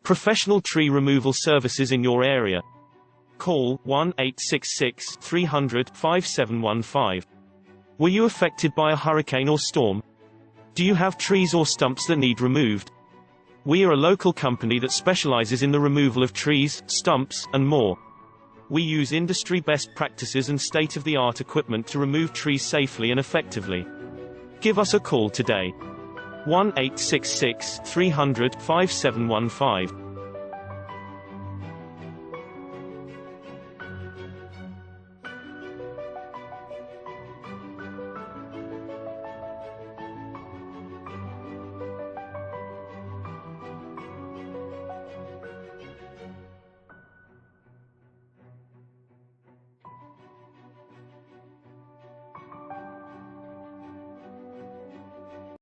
Professional tree removal services in your area. Call 1-866-300-5715. Were you affected by a hurricane or storm? Do you have trees or stumps that need removed? We are a local company that specializes in the removal of trees, stumps, and more. We use industry best practices and state-of-the-art equipment to remove trees safely and effectively. Give us a call today. 1-866-300-5715.